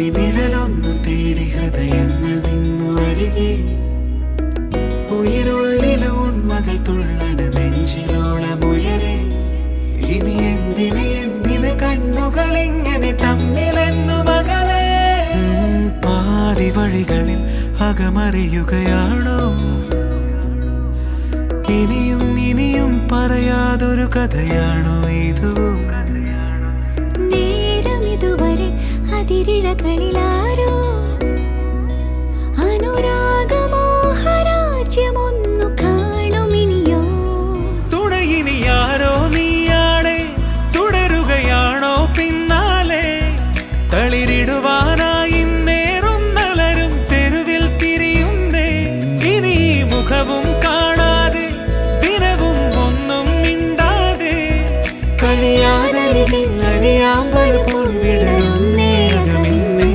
വെള്ളി നിഴലൊന്നു തേടി ഹൃദയങ്ങൾ നിന്നു അരികെ ഉயிருള്ളിലെ ഉന്മകൾ തുള്ളണ നെഞ്ചിലോളമുയരെ ഇനി എന്തിന് കണ്ണുകൾ ഇങ്ങനെ തമ്മിലെന്നു മകളെ പാതി വഴികളിൽ അകമറിയുകയാണോ ഇനിയും ഇനിയും പറയാതൊരു കഥയാണോ ഇതു നേരം ഇതുവരെ അതിരിഴകളിലാരോ അനുരാഗമോഹരാജ്യമൊന്നു കാണുമിനിയോ തുണയിനിയാരോ നീയാണേ തുടരുകയാണോ പിന്നാലെ തളിരിടുവാനായി നേരുന്നലരും തെരുവിൽ തിരിയുന്നേ ഇനി മുഖവും കാണാതെ ദിനവും ഒന്നും മിണ്ടാതെ കഴിയാതരികിൽ അറിയാമ്പൽ പോൽ വിടരുന്നേ അകമിന്നേ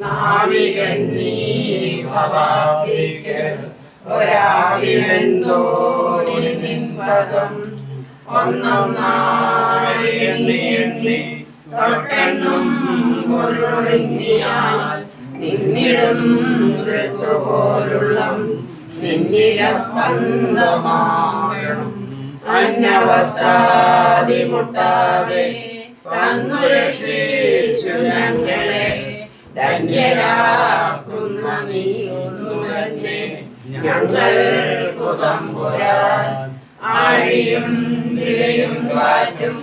നാവികൻ നീ ഭവാബ്ദിക്ക് ഒരാവിലെന്തോണി നിൻപദം ഒന്നൊന്നായി എണ്ണി എണ്ണി തൊട്ടെണ്ണും പൊരുളിങ്ങിയാൽ നിന്നിടും ഋതുപോലുള്ള നിന്നില സ്പന്ദമാകണം അന്യവസ്ത്രാദി മുട്ടാതെ തന്നു രക്ഷിച്ചു ഞങ്ങളെ ധന്യരാക്കുന്ന നീ ഒന്നു തന്നെ ഞങ്ങൾക്കു തമ്പുരാൻ ആഴിയും തിരയും കാറ്റും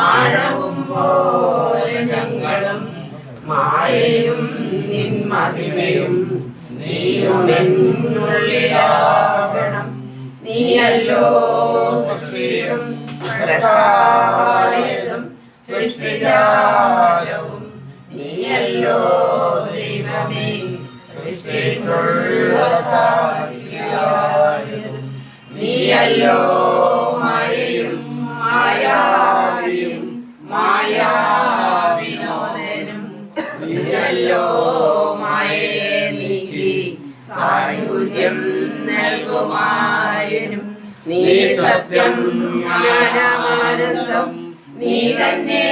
ആഴവും പോലെ ഞങ്ങളും മായയും നിൻ മഹിമയും നീയുമെന്നുള്ളിലാകണം നീയല്ലോ സൃഷ്ടിയും സൃഷ്ടാവായതും സൃഷ്ടിജാലവും നീയല്ലോ ദൈവമേ സൃഷ്ടിക്കുള്ള സാക്ഷിയായതും നീയല്ലോ മായയും മായാവിയും മായാവിനോദനും നീയല്ലോ മായയെ നീക്കി സായുജ്യം നൽകുമായനും നീ സത്യം ജ്ഞാനമാനന്ദം നീ തന്നെ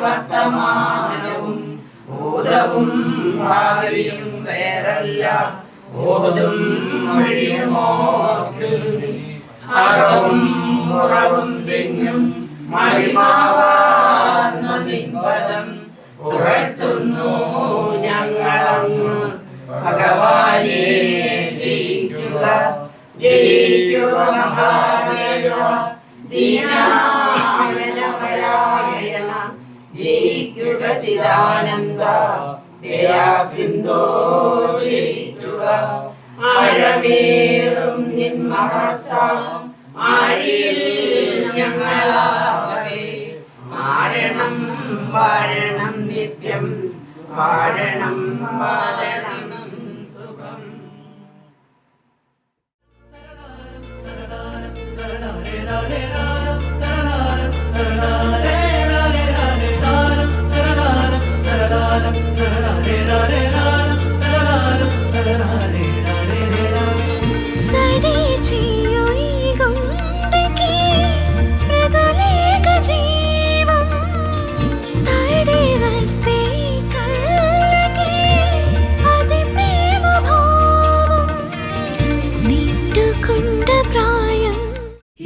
വർത്തമാനവും ഭൂതവും ഭാവിയും വേറല്ല ഓതും വഴിയുമോർക്കുന്നു അകവും പുറവും തിങ്ങും മഹിമാവാർന്ന നിൻപദം ഉയർത്തുന്നു ഞങ്ങളങ്ങ് ഭഗവാനെ ജയിക്കുക ജയിക്കുക മഹാദേവ ദീനാവനപരായണ ജയിക്കുക ചിദാനന്ദ ദയാസിന്ധോ ജയിക്കുക ആഴമേറും നിൻ മഹസാം ആഴിയിൽ ഞങ്ങളാകവേ മാരണം വാഴണം നിത്യം വാഴണം വാഴണം സുഖം.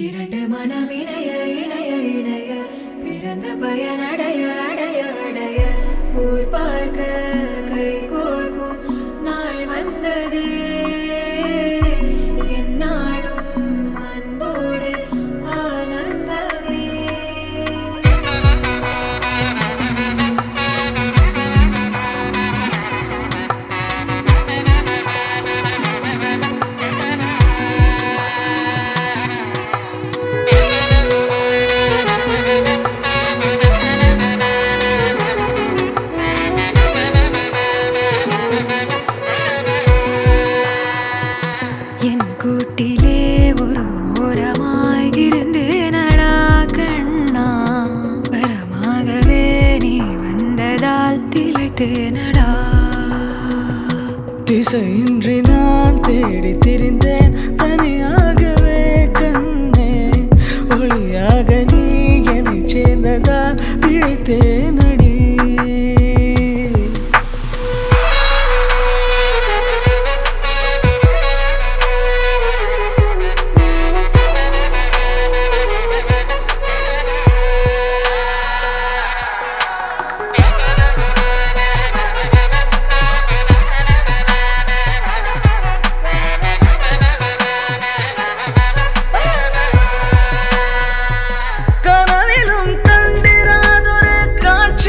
இரண்டு மனவினைய இணைய இணைய பிறந்த பயனடைய அடைய அடைய ஊர் பார்க்க கை கோர்க்கும் நாள் வந்ததே என்னாலும் அன்போடு ஆனந்தமே. கூட்டிலே ஒரு ஓரமாய் இருந்தேனடா கண்ணா வரமாகவே நீ வந்ததால் திளைத்தேனடா. திசையின்றி நான் தேடி திரிந்தேன் தனியாகவே கண்ணே ஒளியாக நீ என்னை சேர்ந்ததால் பிழைத்தேனடி. கனவிலும் கண்டிராதொரு காட்சி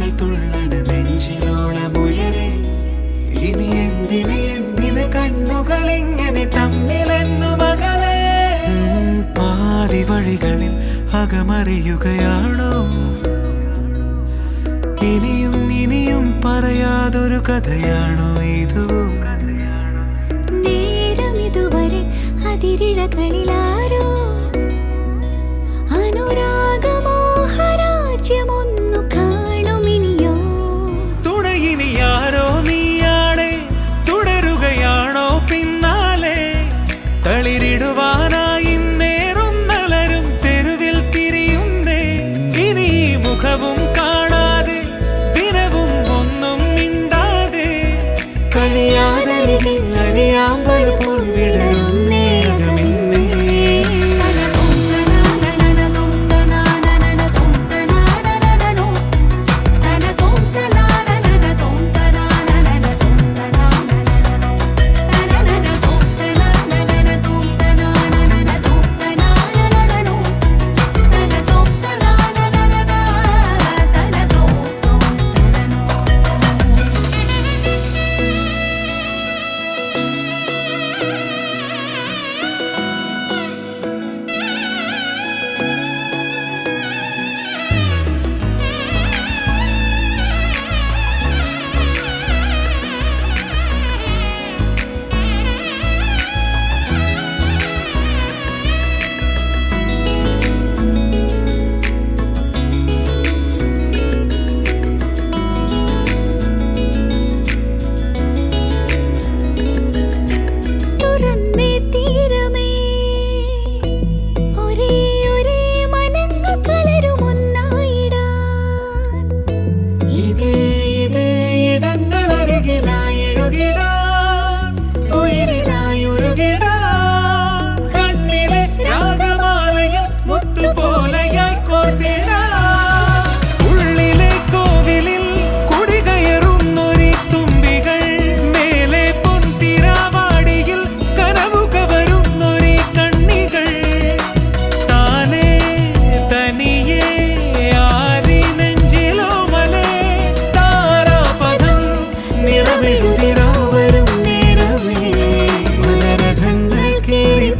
താളങ്ങൾ തുള്ളണ നെഞ്ചിലോളമുയരെ. ഇനി എന്തിന് കണ്ണുകൾ ഇങ്ങനെ തമ്മിലെന്നു മകളെ. പാതി വഴികളിൽ അകമറിയുകയാണോ? ഇനിയും പറയാതൊരു കഥയാണോ ഇത്? നേരം ഇതുവരെ അതിരിഴകളിലാരോ അനുരാഗമോഹരാജ്യമൊന്നു കാണുമിനിയോ? തുണയിനിയാരോ നീയാണേ, തുടരുകയാണോ പിന്നാലെ? തളിരിടുവാനായി നേരുന്നലരും തെരുവിൽ തിരിയുന്നേ. ഇനി മുഖവും കാണാതെ ദിനവും ഒന്നും മിണ്ടാതെ കഴിയാതരികിൽ അറിയാമ്പൽ പോൽ വിടരുന്നേ അകമിന്നേ.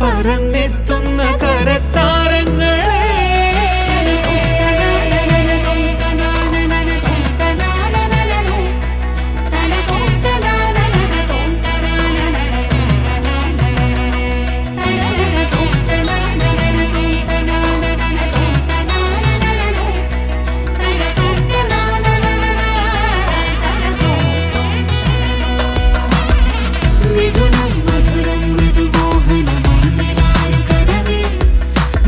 പറന്നെത്തുന്ന കരത്താരങ്ങളെ. മിഥുനം മധുരം മൃദുമോഹനമുള്ളിലാരു കരവേ.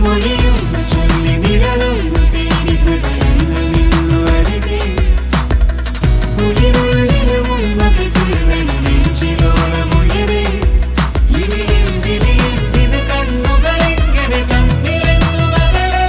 മൊഴിയൊന്നു ചൊല്ലി നിഴലൊന്നു തേടി ഹൃദയങ്ങൾ നിന്നു അരികെ. ഉயிருള്ളിലെ ഉൾമകൾ തുള്ളണ നെഞ്ചിലോളമുയരെ. ഇനി എന്തിന് കണ്ണുകൾ ഇങ്ങനെ തമ്മിലെന്നു മകളെ.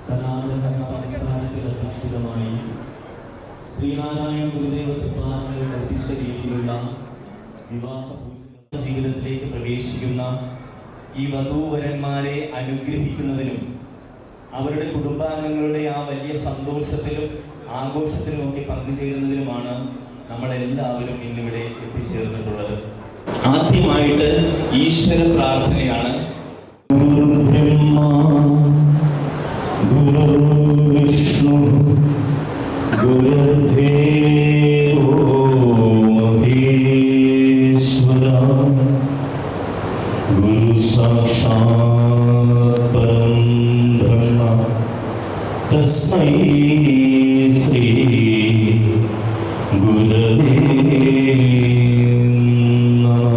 സനാതന സംസ്കാരത്തിൽ അധിഷ്ഠിതമായി ശ്രീനാരായണ ഗുരുദേവ കൃപാനങ്ങൾ കൽപ്പിച്ച രീതിയിലുള്ള വിവാഹ ജീവിതത്തിലേക്ക് പ്രവേശിക്കുന്ന ഈ വധൂവരന്മാരെ അനുഗ്രഹിക്കുന്നതിനും അവരുടെ കുടുംബാംഗങ്ങളുടെ ആ വലിയ സന്തോഷത്തിലും ആഘോഷത്തിലുമൊക്കെ പങ്കുചേരുന്നതിനുമാണ് നമ്മളെല്ലാവരും ഇന്നിവിടെ എത്തിച്ചേർന്നിട്ടുള്ളത്. ആദ്യമായിട്ട് ഈശ്വര പ്രാർത്ഥനയാണ്. ഗുരുബ്രഹ്മ ഗുരുവിഷ്ണു ഗുരുദേവോ മഹേശ്വര ഗുരു സാക്ഷാത് പരം ബ്രഹ്മ തസ്മൈ ശ്രീ ഗുരവേ നമഃ.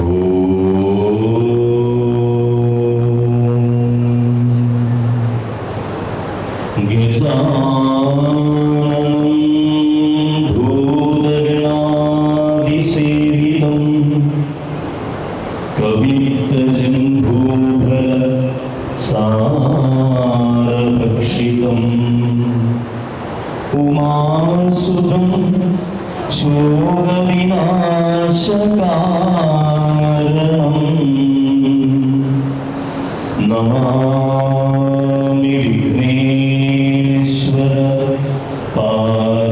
ഓം ലോകവിനാശകാരണം നമാമി വിഘ്നേശ്വര പാദപങ്കജം.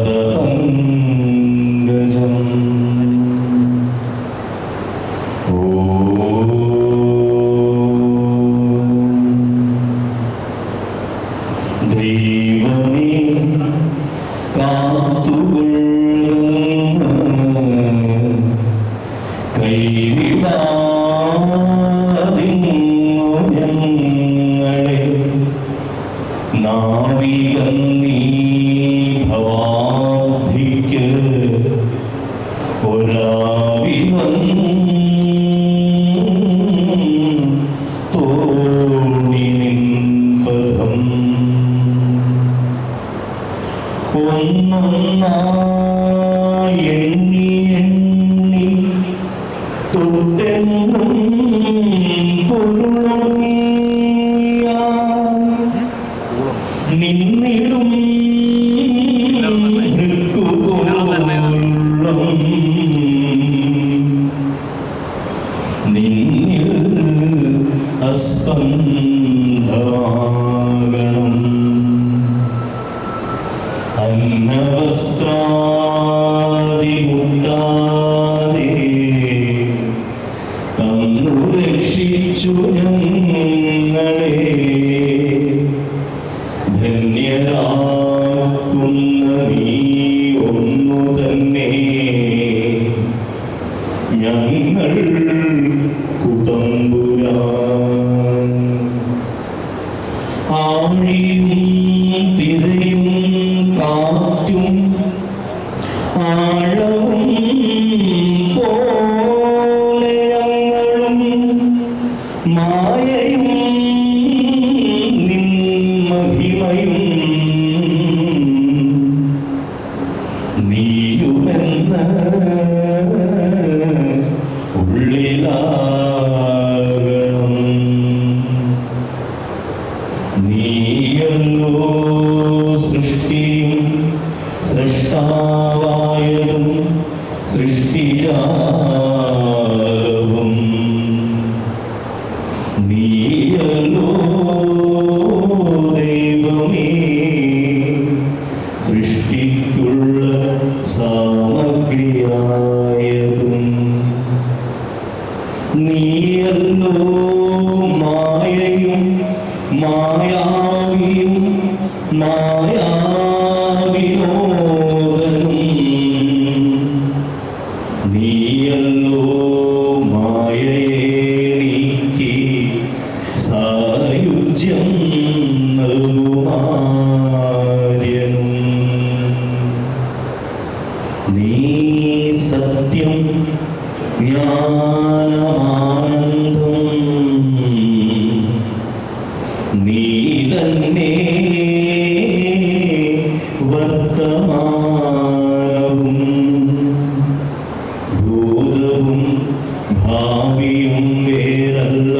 ദൈവമേ കാത്തുകൊള്ളുന്ന കൈവിടാതിങ്ങു ഞങ്ങളെ നാവികൻ നീ ഭവാബ്ധിക്ക് ഒരാവിവൻ തോണി നിൻപദം ഒന്നൊന്നായി എണ്ണി എണ്ണി തൊട്ടെന്നും പൊരുളിയ നിന്നിടും നിന്നിൽ അസ്പന്ദമാകണം. അന്നവസ്ത്രാദി മുട്ടാതെ തന്നു രക്ഷിച്ചു ഞങ്ങളെ ധന്യരാക്കുന്ന നീ ഒന്നു തന്നെ ഞങ്ങൾ കുതമ്പുരാൻ. ആഴിയും തിരയും കാറ്റും ആഴവും പോലെ ഞങ്ങളും മായയും നിൻ മഹിമയും നീയുമെന്ന് ഉള്ളിലാകണം. നീയല്ലോ സൃഷ്ടിയും സൃഷ്ടാവായതും സൃഷ്ടിജാലവും. നീയല്ലോ ദൈവമേ സൃഷ്ടിക്കുള്ള സാമഗ്രിയായതും. നീയല്ലോ മായയും മായാവിയും മായാവിനോദനും. നീയല്ലോ മായയെ നീക്കി സായുജ്യം നൽകുമാര്യനും. നീ സത്യം ജ്ഞാനമാനന്ദം നീ തന്നെ വർത്തമാനവും ഭൂതവും ഭാവിയും വേറല്ല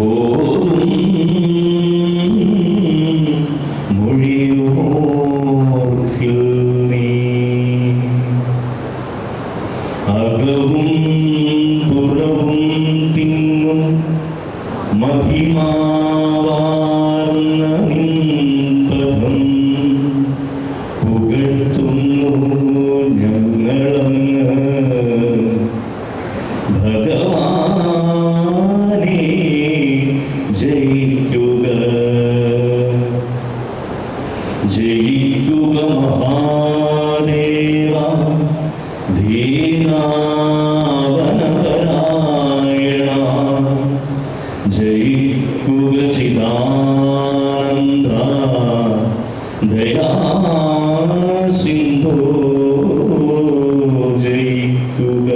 ഓതും മൊഴിയോർക്കിൽ നീ. അകവും പുറവും തിങ്ങും മഹിമാവാർന്ന നിൻപദം പുകഴ്ത്തുന്നു ഞങ്ങളങ്ങ്. ഭഗവാനേ ജയിക്കുക ജയിക്കുക മഹാദേവ ധീനാവനപരായണ. ജയിക്കുക ചിദാനന്ദ ദയാസിന്ധോ ജയിക്കുക.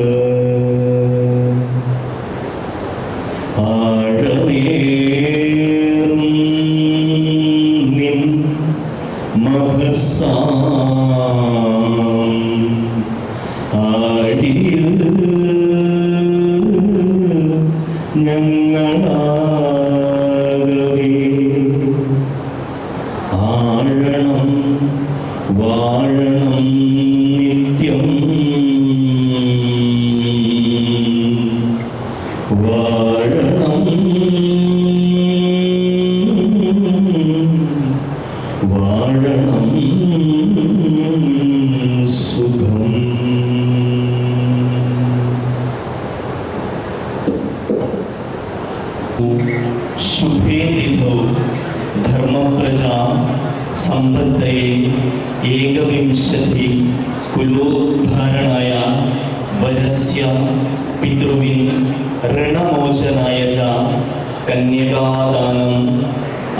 ആഴമേറും നിൻ മഹസാം ആഴിയിൽ ഞങ്ങളാകവേ ആഴണം വാഴണം നിത്യം സർവോദ്ധാരണായ വരസ്യ പിതൃവിൻ ഋണമോചനായ ച കന്യകാദാനം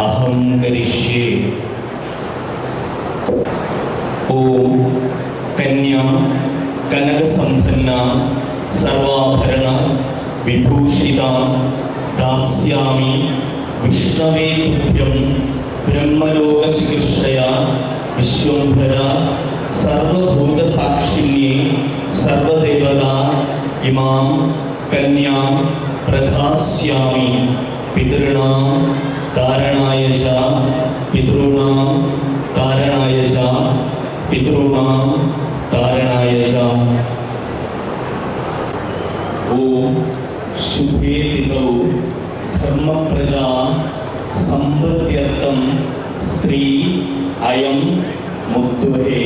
അഹം കരിഷ്യേ. ഓം കന്യ കനകസമ്പന്ന സർവാഭരണ വിഭൂഷിത ദാസ്യാമി വിഷ്ണവേ തുഭ്യം ബ്രഹ്മലോകചികിത്സയാ വിശ്വംഭര സർവഭൂതസാക്ഷിണ്യേ സർവദേവതാ ഇമാം കന്യാം പ്രധാസ്യാമി പിതॄണാം കാരണായ ച പിതॄണാം കാരണായ ച പിതॄണാം കാരണായ ച. ഓം ശുഭേ തിഥൗ ധർമ്മപ്രജാ സമ്പദ്യർത്ഥം സ്ത്രീ അയം മുദ്വഹേ.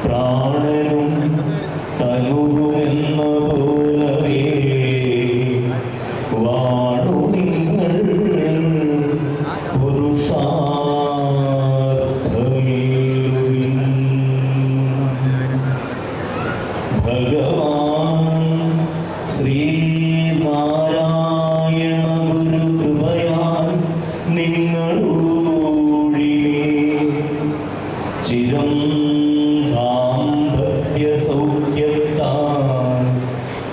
പ്രാണനും തനുവുമെന്ന ശ്രീനാരായണ ഗുരുകൃപയാൽ നിങ്ങളൂഴിനെ ചിരം ദാമ്പത്യ സൗഖ്യത്താൽ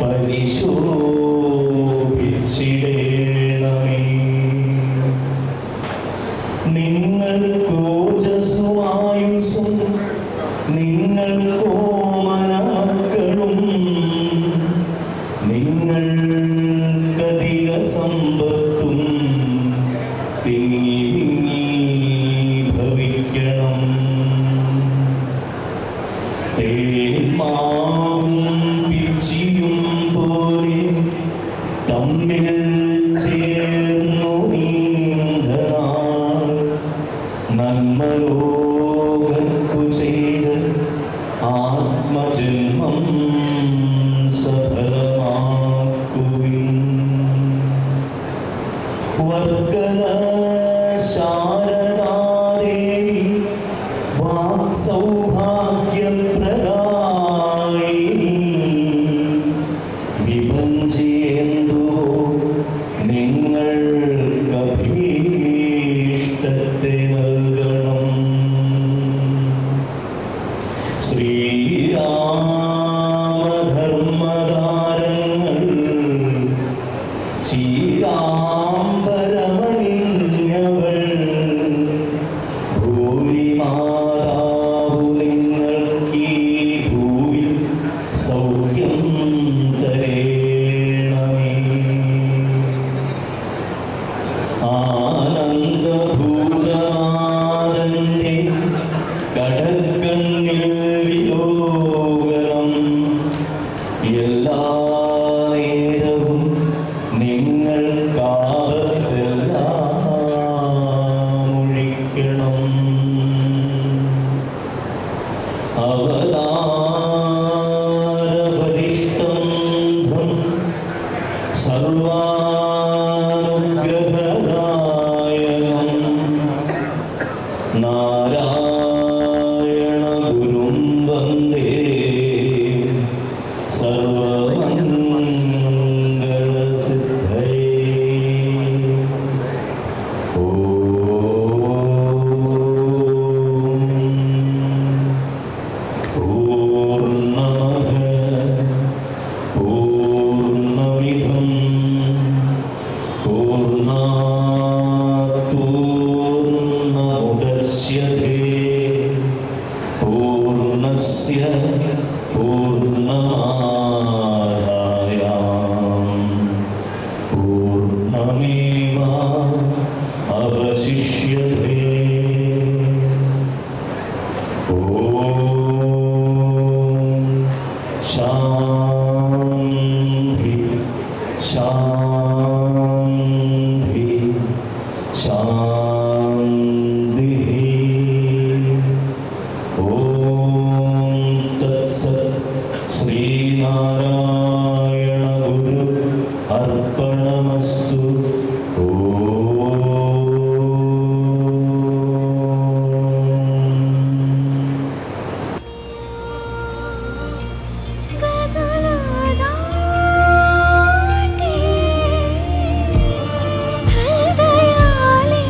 പരിശോഭിച്ചിടേണമേ. നിങ്ങൾക്കോജസ്സുമായുസ്സും നിങ്ങൾക്കോമനമക്കളും നിങ്ങൾക്കധിക സമ്പത്തും തിങ്ങി തിങ്ങി ഭവിക്കണം. തേന്മാവും പിച്ചിയും പോലെ തമ്മിൽ ചേർന്നു നീന്തനാൾ നന്മലോകർക്കു ചെയ്ത ആത്മജന്മം സഫലമാക്കുവിൻ. വർക്കല ശാരദാദേവി വാക്സൗഭാഗ്യപ്രദായിനി വിഭഞ്ചേന്ദു നിങ്ങൾക്കഭീഷ്ടത്തെ നൽകണം. ശ്രീരാമധർമ്മധാരങ്ങൾ ചീരാംബരമണിഞ്ഞവൾ ഭൂരിമാതാവു നിങ്ങൾക്കീ ഭൂവിൽ സൗഖ്യം തരേണമേ. ആനന്ദഭൂതനാഥന്റെ കടക്കണ്ണിൽ വിലോകനം എല്ലാ നേരവും നിങ്ങൾക്കാപത്തെല്ലാം ഒഴിക്കണം. അവതാരപരിഷ്ടം സർവാനുഗ്രഹദായകം നാരായണ ഗുരും വന്ദേ സർവമംഗളസിദ്ധയേ. പൂർണ്ണമദ പൂർണ്ണമിദം പൂർണ്ണാത് പൂർണ്ണമുദച്യത്തെ പൂർണ്ണസ്യ പൂർണ്ണമാദായ പൂർണ്ണമേവ അവശിഷ്യത്തെ. ഓം ശാന്തി ശാന്തി ശാന്തി. ഓം തത്സത്. ശ്രീനാരായണ ഗുരു അർപ്പണമസ്തു. గదులదాటి హృదయాలే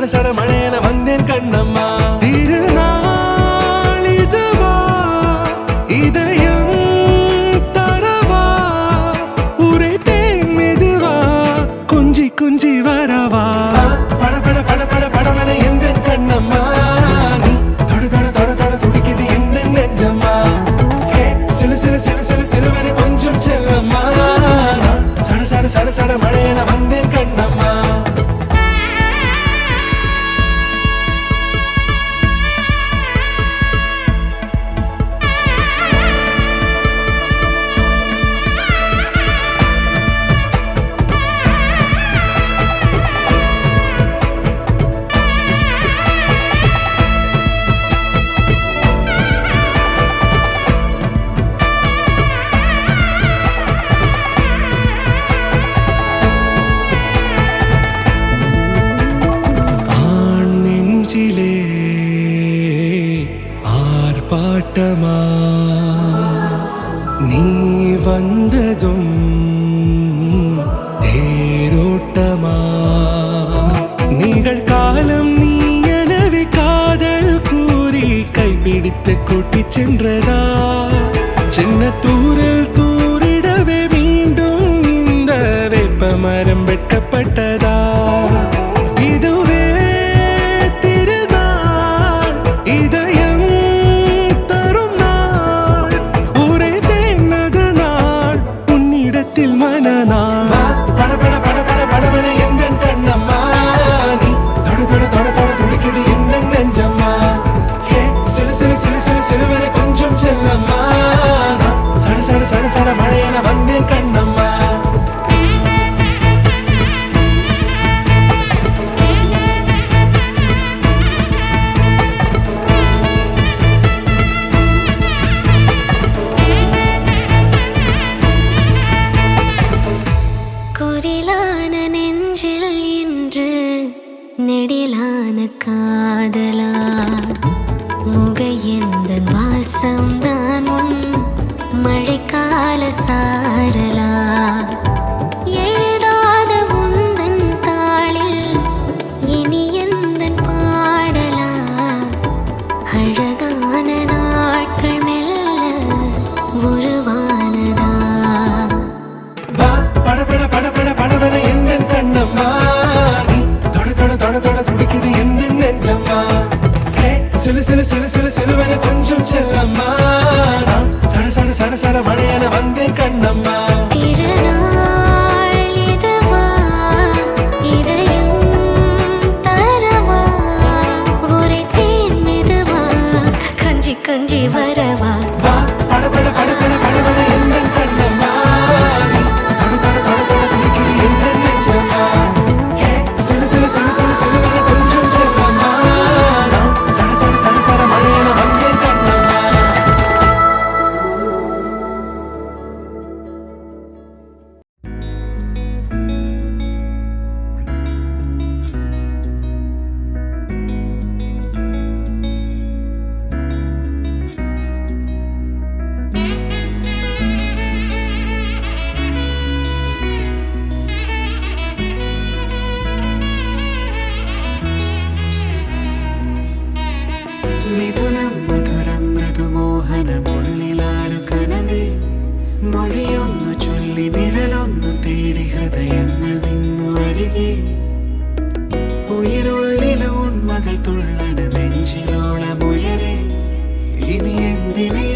சட சட மழையன வந்தேன் கண்ணம்மா திருநாள் இதுவா இதயம் தரவா உரைத்தேன் மெதுவா கொஞ்சி கொஞ்சி வரவா பட பட பட பட படவன எந்த கண்ணம்மா நீ தொட தொட தொட தொட துடிக்குது எந்த நெஞ்சம்மா சிலு சிலு சிலு சிலு சிலுவன கொஞ்சம் செல்லம்மா சட சட சட சட மழையன வந்தேன் கண்ணம்மா ஆர்ப்பாட்டமா நீ வந்ததும் தேரோட்டமா நிகழ்காலம் நீ எனவே காதல் கூறி கைப்பிடித்து கூட்டிச் சென்றதா சின்ன தூரல் தூரிடவே மீண்டும் இந்த வேப்ப மரம் வெட்கப்பட்டதா இதுவே திருநாள் இதயம் தரும் நாள் உரைத்தேனது நாள் உன்னிடத்தில் மனநாள் பட பட பட பட படவன எந்த கண்ணம்மா நீ தொட தொட தொட தொட துடிக்குது எந்த நெஞ்சம்மா சிலு சிலு சிலு சிலு சிலுவன கொஞ்சம் செல்லம்மா சட சட சட சட மழையன வந்தேன் கண்ணம்மா குரிலான நெஞ்சில் இன்று நெடிலான காதலா முகையெந்த வாசம்தான் உன் மழைக்கால சாரலா எழுதாத உந்தன் தாளில் இனி எந்தன் பாடலா அழகான நாட்கள் மெல்ல உருவானதா பட பட பட பட படவன எந்த கண்ணம்மா நீ தொட தொட தொட தொட துடிக்குது எந்த நெஞ்சம்மா சிலு சிலு சிலு சிலு சிலுவன கொஞ்சம் செல்லம்மா சட சட சட சட மழையன வந்தேன் கண்ணம்மா திருநாள் இதுவா இதயம் தரவா உரைத்தேன் மெதுவா கொஞ்சி கொஞ்சி வரவா பட பட பட பட படவன எந்த கண்ணம்மா நீ தொட தொட தொட தொட துடிக்குது எந்த நெஞ்சம்மா சிலு சிலு சிலு சிலு சிலுவன கொஞ்சம் செல்லம்மா சட சட சட சட மழையன வந்தேன் கண்ணம்மா മിഥുനം മധുരം മൃദുമോഹനമുള്ളിലാരു കനവേ മൊഴിയൊന്നു ചൊല്ലി നിഴലൊന്നു തേടി ഹൃദയങ്ങൾ നിന്നു അരികെ ഉயிருള്ളിലെ ഉന്മകൾ തുള്ളണ നെഞ്ചിലോളമുയരെ ഇനി എന്തിന്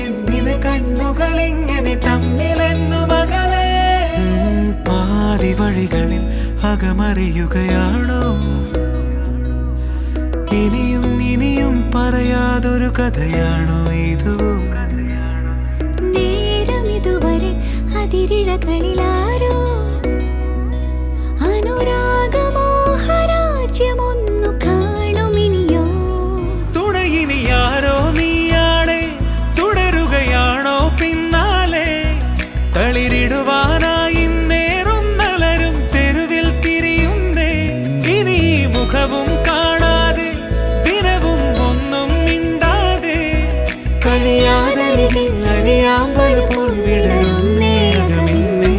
കണ്ണുകൾ ഇങ്ങനെ തമ്മിലെന്നു മകളെ പാതി വഴികളിൽ അകമറിയുകയാണോ ഇനിയും ഇനിയും പറയാതൊരു കഥയാണോ ഇതു നേരം ഇതുവരെ അതിരിഴകളിലാരോ അനുരാഗമോഹരാജ്യമൊന്നു കാണുമിനിയോ തുണയിനി ആരോ നീയാണേ തുടരുകയാണോ പിന്നാലെ തളിരിടുവാനായി നേരും നലരും തെരുവിൽ തിരിയുന്നേ ഇനി മുഖവും കാണാതെ ദിനവും ഒന്നും മിണ്ടാതെ കഴിയാതെ അറിയാമ്പൽ പോൽ വിടരുന്നേ അകമിന്നേ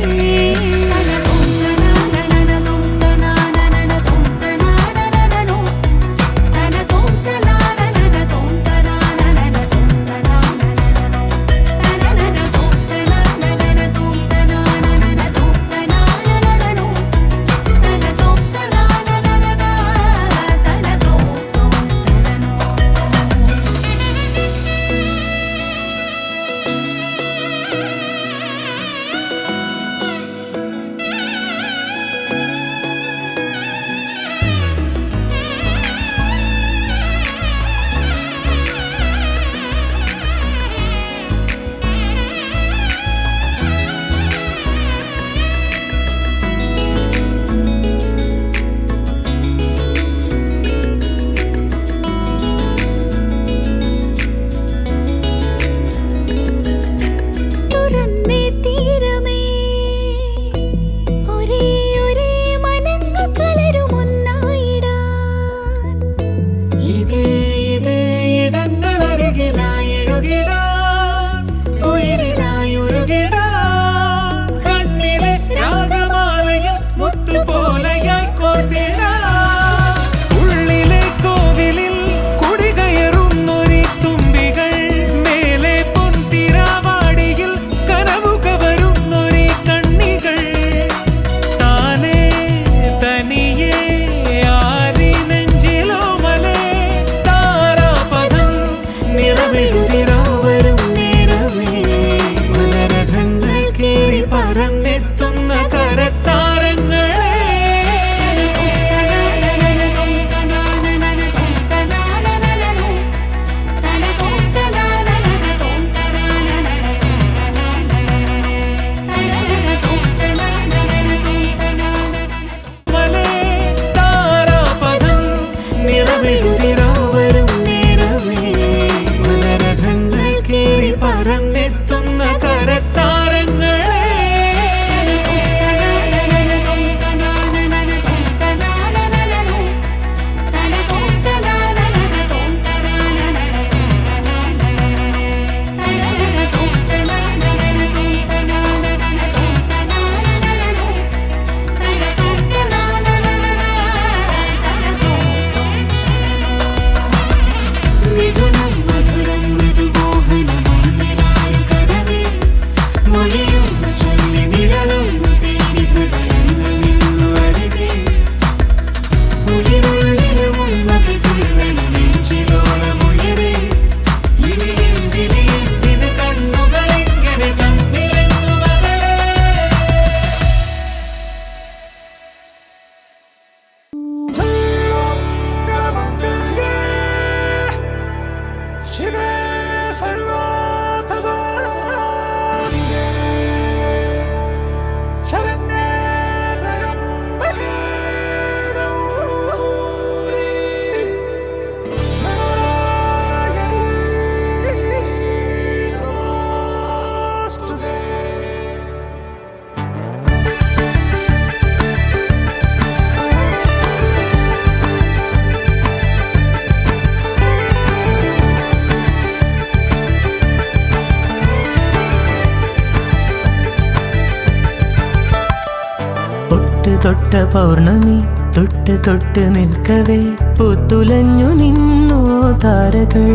തൊട്ട പൗർണമി തൊട്ട് തൊട്ട് നിൽക്കവേ പൂത്തുലഞ്ഞു നിന്നോ താരകൾ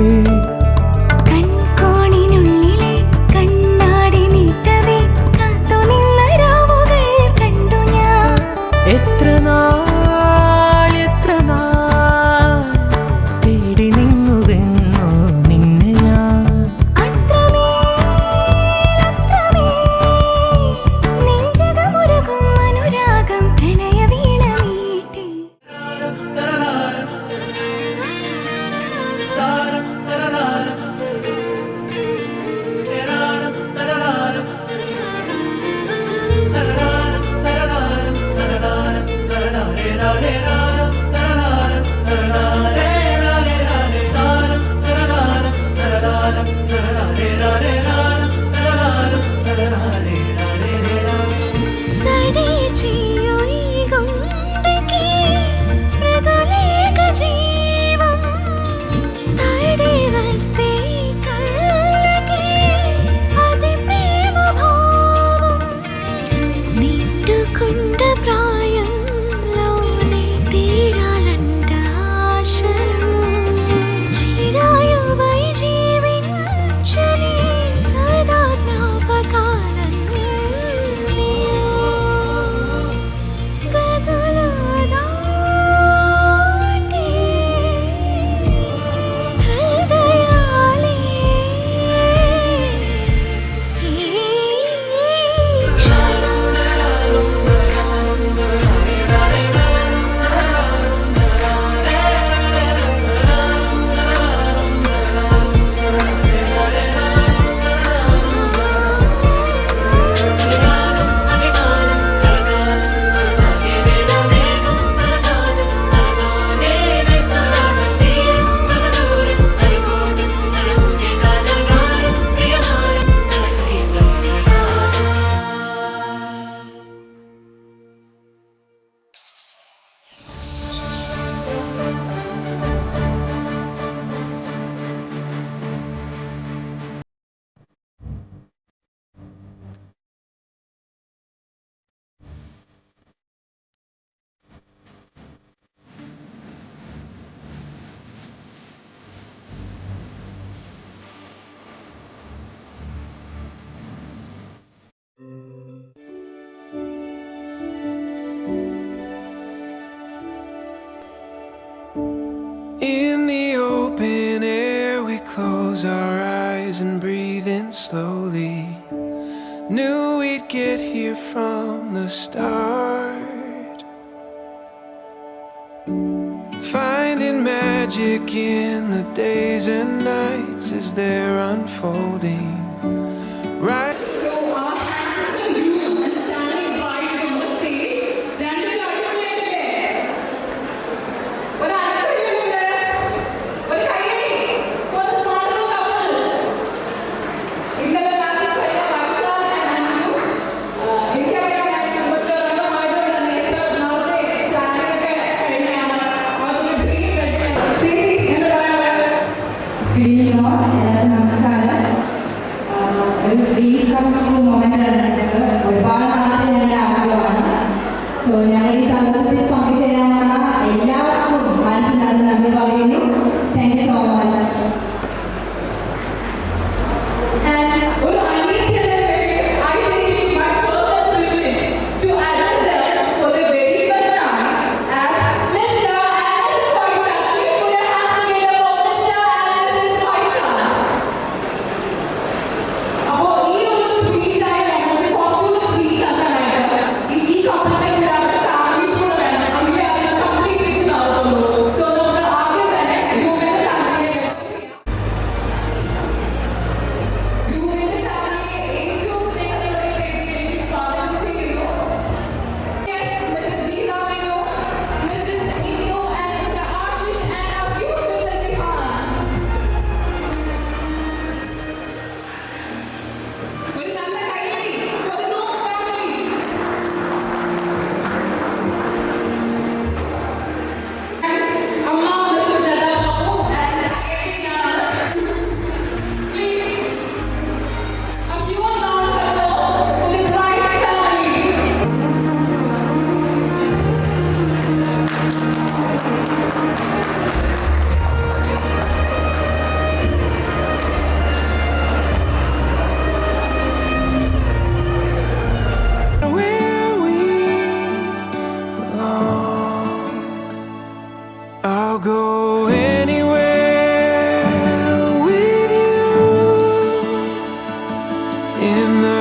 കൺകോണിനുള്ളിലെ കണ്ണാടി നീട്ടവേ കാത്തു നിന്ന രാവുകൾ കണ്ടു ഞാൻ എത്ര നാൾ തേടി നിന്നുവെന്നോ നിന്നെ ഞാൻ നെഞ്ചകമുരുകും അനുരാഗം പ്രണയവീണ മീട്ടി In the open air, we close our eyes and breathe in slowly. Knew we'd get here from the start. Finding magic in the days and nights as they're unfolding. Right.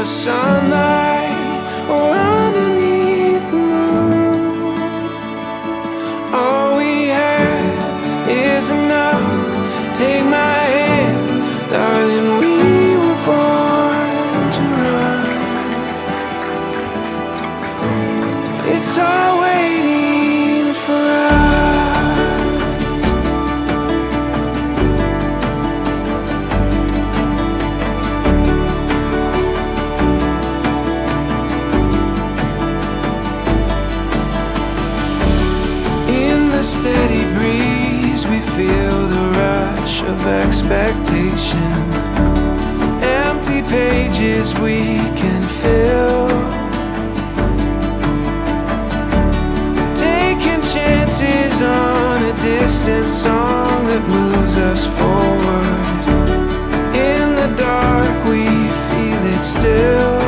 the sunlight or underneath the moon. All we have is enough. Take my hand, darling, we were born to run. It's all waiting for us. In the steady breeze, we feel the rush of expectation. Empty pages we can fill. Taking chances on a distant song that moves us forward. In the dark we feel it still.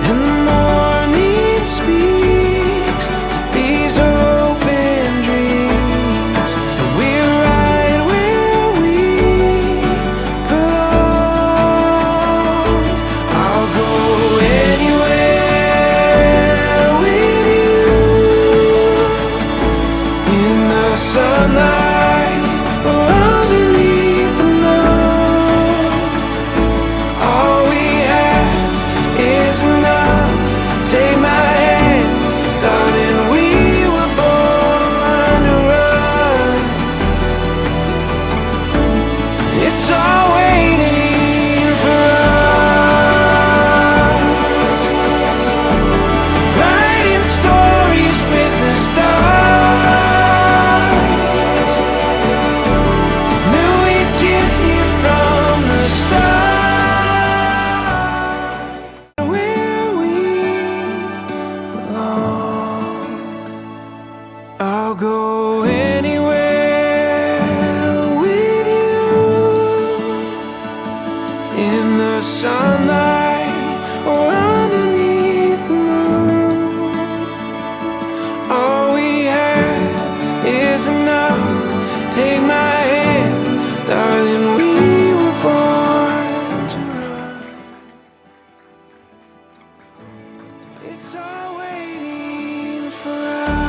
And the morning speaks to these open dreams. And we're right where we belong. I'll go anywhere with you. In the sunlight or underneath the moon. All we have is enough. Take my hand, darling, we were born to run. It's all waiting for us. Writing stories with the stars. Knew we'd get here from the start. Where we belong. I'll go anywhere with you. In the sunlight or underneath the moon. All we have is enough. Take my hand, darling, we were born to run. It's all waiting for us.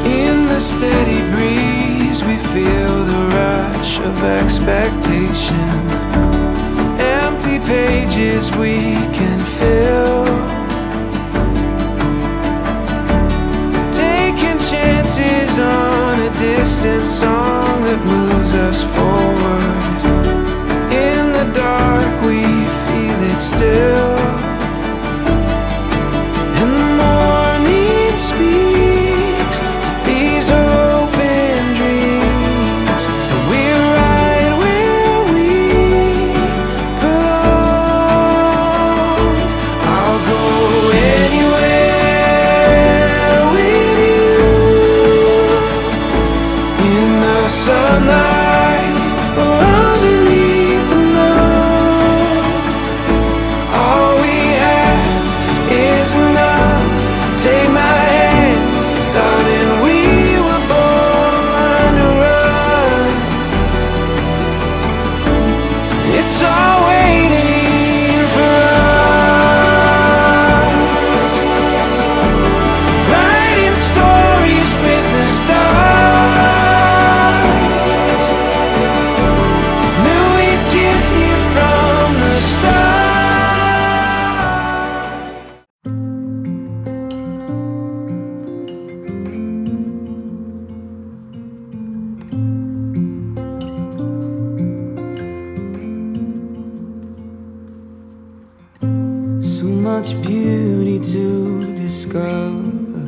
In the steady breeze, we feel the rush of expectation. Empty pages we can fill. Taking chances on a distant song that moves us forward. In the dark we feel it still. And the morning speaks to these open dreams. And we're right where we belong. I'll go anywhere with you. In the sunlight or underneath the moon. All we have is enough. Take my hand, darling, we were born to run. It's all waiting for us. Writing stories with the stars. Knew we'd get here from the start. So much beauty to discover.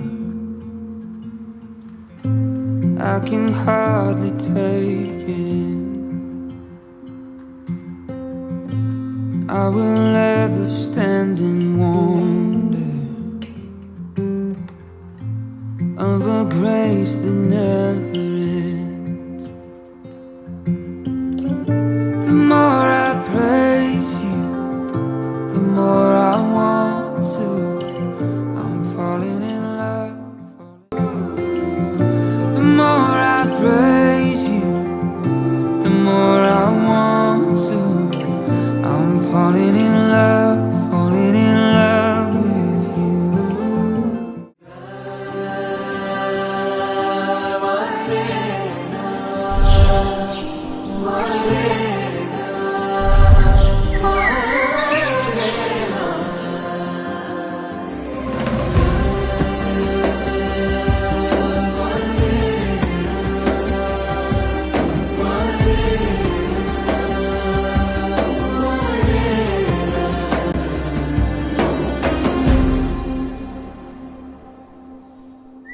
I can hardly take it in. I will ever stand in wonder of a grace that never